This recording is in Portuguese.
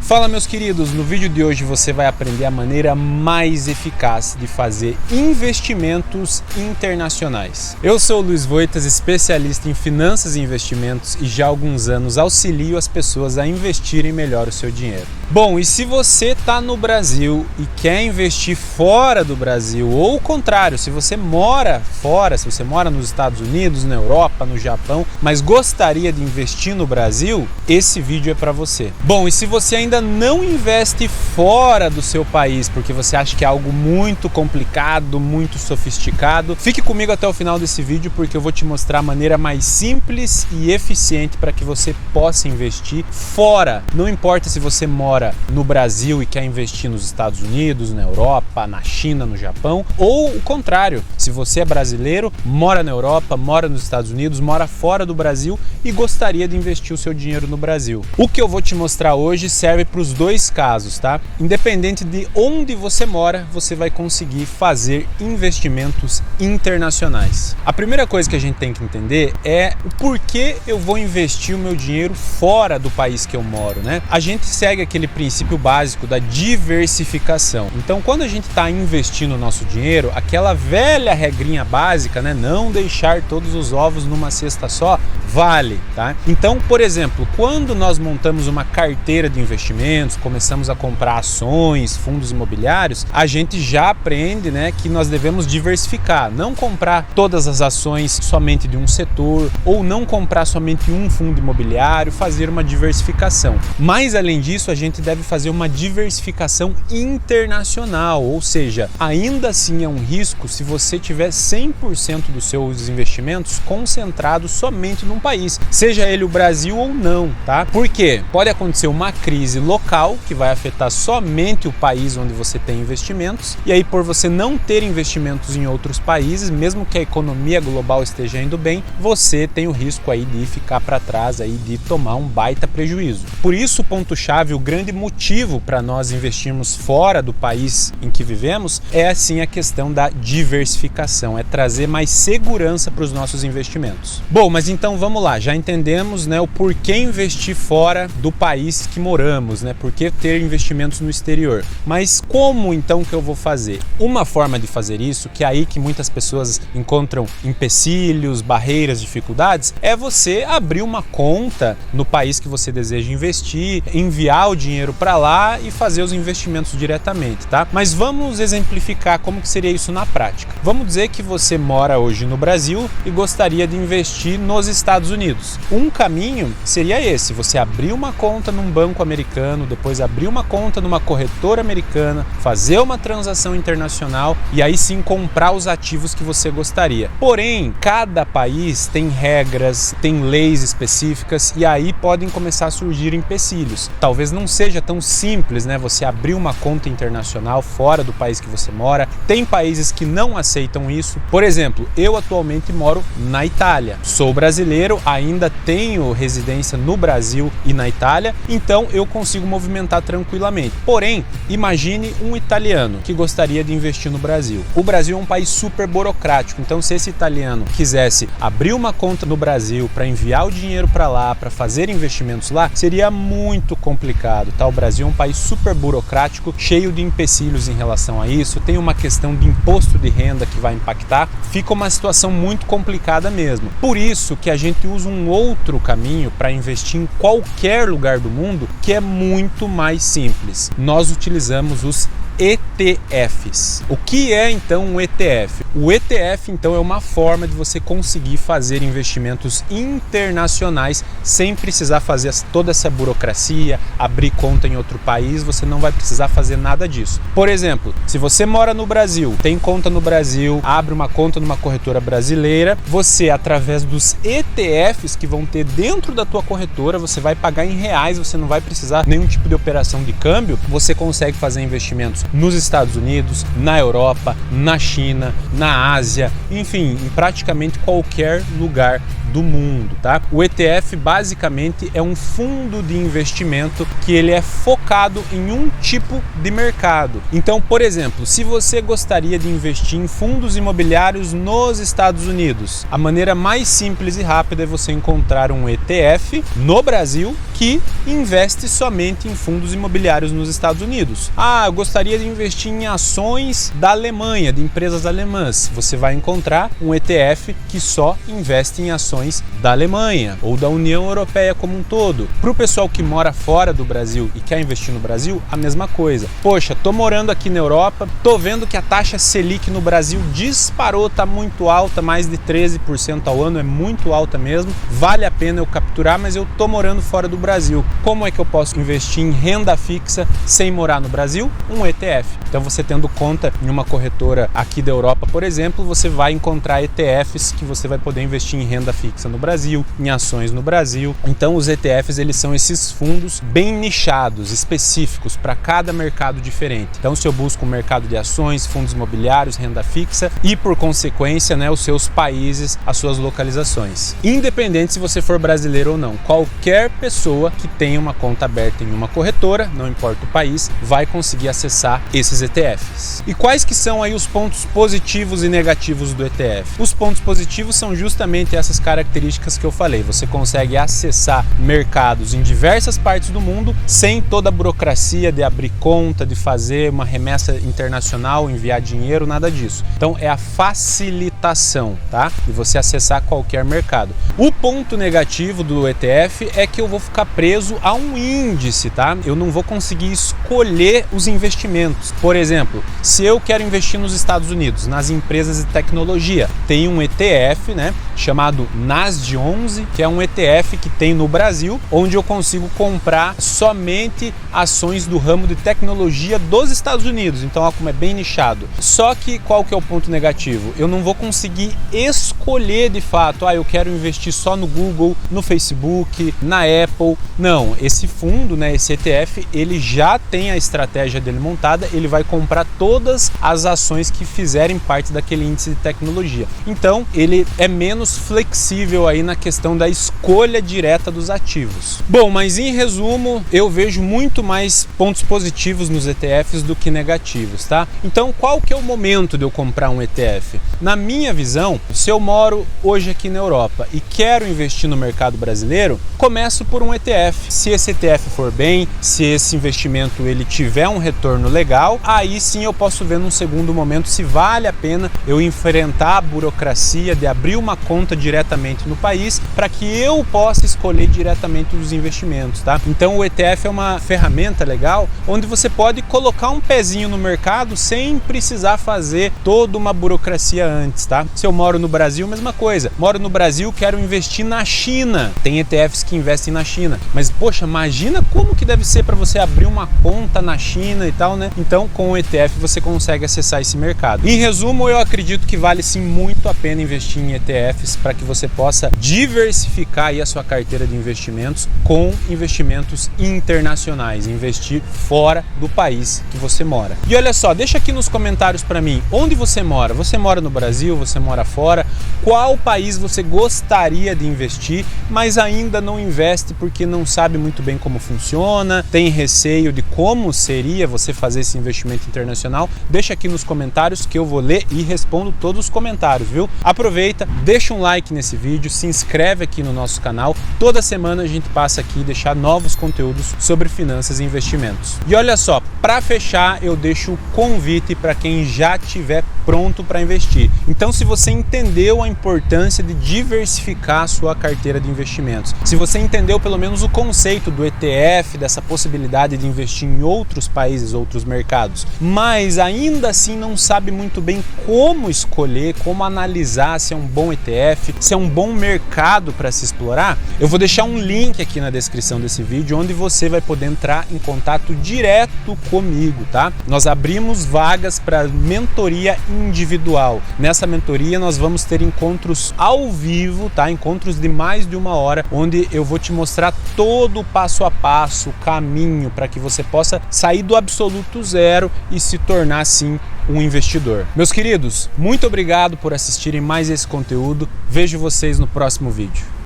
Fala, meus queridos, no vídeo de hoje você vai aprender a maneira mais eficaz de fazer investimentos internacionais. Eu sou o Luiz Voitas, especialista em finanças e investimentos e já há alguns anos auxilio as pessoas a investirem melhor o seu dinheiro. Bom, e se você está no Brasil e quer investir fora do Brasil, ou o contrário, se você mora fora, se você mora nos Estados Unidos, na Europa, no Japão, mas gostaria de investir no Brasil, esse vídeo é para você. Bom, e se você ainda não investe fora do seu país, porque você acha que é algo muito complicado, muito sofisticado, fique comigo até o final desse vídeo, porque eu vou te mostrar a maneira mais simples e eficiente para que você possa investir fora. Não importa se você mora no Brasil e quer investir nos Estados Unidos, na Europa, na China, no Japão, ou o contrário, se você é brasileiro, mora na Europa, mora nos Estados Unidos, mora fora do Brasil e gostaria de investir o seu dinheiro no Brasil. O que eu vou te mostrar hoje serve para os dois casos, tá? Independente de onde você mora, você vai conseguir fazer investimentos internacionais. A primeira coisa que a gente tem que entender é o porquê eu vou investir o meu dinheiro fora do país que eu moro, né? A gente segue aquele princípio básico da diversificação. Então, quando a gente está investindo o nosso dinheiro, aquela velha regrinha básica, né? Não deixar todos os ovos numa cesta só, vale, tá? Então, por exemplo, quando nós montamos uma carteira de investimentos, começamos a comprar ações, fundos imobiliários, a gente já aprende, né, que nós devemos diversificar, não comprar todas as ações somente de um setor ou não comprar somente um fundo imobiliário, fazer uma diversificação. Mas além disso, a gente deve fazer uma diversificação internacional, ou seja, ainda assim é um risco se você tiver 100% dos seus investimentos concentrados somente num país, seja ele o Brasil ou não, tá? Por quê? Pode acontecer uma crise local que vai afetar somente o país onde você tem investimentos, e aí por você não ter investimentos em outros países, mesmo que a economia global esteja indo bem, você tem o risco aí de ficar para trás, aí de tomar um baita prejuízo. Por isso, o ponto-chave, o grande motivo para nós investirmos fora do país em que vivemos é assim a questão da diversificação, é trazer mais segurança para os nossos investimentos. Bom, mas então vamos lá, já entendemos, né, o porquê investir fora do país que moramos, né, por que ter investimentos no exterior. Mas como então que eu vou fazer? Uma forma de fazer isso, que é aí que muitas pessoas encontram empecilhos, barreiras, dificuldades, é você abrir uma conta no país que você deseja investir, enviar o dinheiro para lá e fazer os investimentos diretamente, tá? Mas vamos exemplificar como que seria isso na prática. Vamos dizer que você mora hoje no Brasil e gostaria de investir nos Estados Unidos. Um caminho seria esse, você abrir uma conta num banco americano, depois abrir uma conta numa corretora americana, fazer uma transação internacional e aí sim comprar os ativos que você gostaria. Porém, cada país tem regras, tem leis específicas e aí podem começar a surgir empecilhos. Talvez não seja tão simples, né, você abrir uma conta internacional fora do país que você mora. Tem países que não aceitam isso. Por exemplo, eu atualmente moro na Itália. Sou brasileiro, ainda tenho residência no Brasil e na Itália, então eu consigo movimentar tranquilamente. Porém, imagine um italiano que gostaria de investir no Brasil. O Brasil é um país super burocrático, então se esse italiano quisesse abrir uma conta no Brasil para enviar o dinheiro para lá, para fazer investimentos lá, seria muito complicado, tá? O Brasil é um país super burocrático, cheio de empecilhos em relação a isso, tem uma questão de imposto de renda que vai impactar, fica uma situação muito complicada mesmo. Por isso que a gente usa um outro caminho para investir em qualquer lugar do mundo, que é muito mais simples. Nós utilizamos os ETFs. O que é então um ETF? O ETF então é uma forma de você conseguir fazer investimentos internacionais sem precisar fazer toda essa burocracia, abrir conta em outro país, você não vai precisar fazer nada disso. Por exemplo, se você mora no Brasil, tem conta no Brasil, abre uma conta numa corretora brasileira, você através dos ETFs que vão ter dentro da tua corretora, você vai pagar em reais, você não vai precisar nenhum tipo de operação de câmbio, você consegue fazer investimentos nos Estados Unidos, na Europa, na China, na Ásia, enfim, em praticamente qualquer lugar do mundo, tá? O ETF basicamente é um fundo de investimento que ele é focado em um tipo de mercado. Então, por exemplo, se você gostaria de investir em fundos imobiliários nos Estados Unidos, a maneira mais simples e rápida é você encontrar um ETF no Brasil que investe somente em fundos imobiliários nos Estados Unidos. Ah, eu gostaria de investir em ações da Alemanha, de empresas alemãs. Você vai encontrar um ETF que só investe em ações da Alemanha ou da União Europeia como um todo. Para o pessoal que mora fora do Brasil e quer investir no Brasil, a mesma coisa. Poxa, tô morando aqui na Europa, tô vendo que a taxa Selic no Brasil disparou, tá muito alta, mais de 13% ao ano, é muito alta mesmo. Vale a pena eu capturar, mas eu tô morando fora do Brasil. Como é que eu posso investir em renda fixa sem morar no Brasil? Um ETF. Então você tendo conta em uma corretora aqui da Europa, por exemplo, você vai encontrar ETFs que você vai poder investir em renda fixa no Brasil, em ações no Brasil. Então os ETFs, eles são esses fundos bem nichados, específicos para cada mercado diferente. Então se eu busco um mercado de ações, fundos imobiliários, renda fixa e por consequência, né, os seus países, as suas localizações. Independente se você for brasileiro ou não, qualquer pessoa que tenha uma conta aberta em uma corretora, não importa o país, vai conseguir acessar esses ETFs. E quais que são aí os pontos positivos e negativos do ETF? Os pontos positivos são justamente essas características que eu falei. Você consegue acessar mercados em diversas partes do mundo sem toda a burocracia de abrir conta, de fazer uma remessa internacional, enviar dinheiro, nada disso. Então é a facilitação, tá? De você acessar qualquer mercado. O ponto negativo do ETF é que eu vou ficar preso a um índice, tá? Eu não vou conseguir escolher os investimentos. Por exemplo, se eu quero investir nos Estados Unidos, nas empresas de tecnologia, tem um ETF, né, chamado NASD11, que é um ETF que tem no Brasil, onde eu consigo comprar somente ações do ramo de tecnologia dos Estados Unidos. Então, olha como é bem nichado. Só que qual que é o ponto negativo? Eu não vou conseguir escolher de fato, eu quero investir só no Google, no Facebook, na Apple. Não, esse fundo, né, esse ETF, ele já tem a estratégia dele montada, ele vai comprar todas as ações que fizerem parte daquele índice de tecnologia. Então, ele é menos flexível aí na questão da escolha direta dos ativos. Bom, mas em resumo, eu vejo muito mais pontos positivos nos ETFs do que negativos, tá? Então, qual que é o momento de eu comprar um ETF? Na minha visão, se eu moro hoje aqui na Europa e quero investir no mercado brasileiro, começo por um ETF. Se esse ETF for bem, se esse investimento ele tiver um retorno legal, aí sim eu posso ver num segundo momento se vale a pena eu enfrentar a burocracia de abrir uma conta diretamente no país para que eu possa escolher diretamente os investimentos, tá? Então o ETF é uma ferramenta legal onde você pode colocar um pezinho no mercado sem precisar fazer toda uma burocracia antes, tá? Se eu moro no Brasil, mesma coisa. Moro no Brasil, quero investir na China. Tem ETFs que investem na China. Mas, poxa, imagina como que deve ser para você abrir uma conta na China e tal, né? Então, com o ETF você consegue acessar esse mercado. Em resumo, eu acredito que vale sim muito a pena investir em ETFs para que você possa diversificar aí a sua carteira de investimentos com investimentos internacionais, investir fora do país que você mora. E olha só, deixa aqui nos comentários para mim, onde você mora? Você mora no Brasil? Você mora fora? Qual país você gostaria de investir, mas ainda não investe porque não sabe muito bem como funciona, tem receio de como seria você fazer esse investimento internacional? Deixa aqui nos comentários que eu vou ler e respondo todos os comentários, viu? Aproveita, deixa um like nesse vídeo, se inscreve aqui no nosso canal. Toda semana a gente passa aqui deixar novos conteúdos sobre finanças e investimentos. E olha só, para fechar, eu deixo o convite para quem já tiver pronto para investir. Então, se você entendeu a importância de diversificar a sua carteira de investimentos, se você entendeu pelo menos o conceito do ETF, dessa possibilidade de investir em outros países, outros mercados, mas ainda assim não sabe muito bem como escolher, como analisar se é um bom ETF, se é um bom mercado para se explorar, eu vou deixar um link aqui na descrição desse vídeo onde você vai poder entrar em contato direto comigo, tá? Nós abrimos vagas para mentoria individual. Nessa mentoria nós vamos ter encontros ao vivo, tá? Encontros de mais de 1 hora, onde eu vou te mostrar todo o passo a passo, o caminho para que você possa sair do absoluto zero e se tornar sim um investidor. Meus queridos, muito obrigado por assistirem mais esse conteúdo. Vejo vocês no próximo vídeo.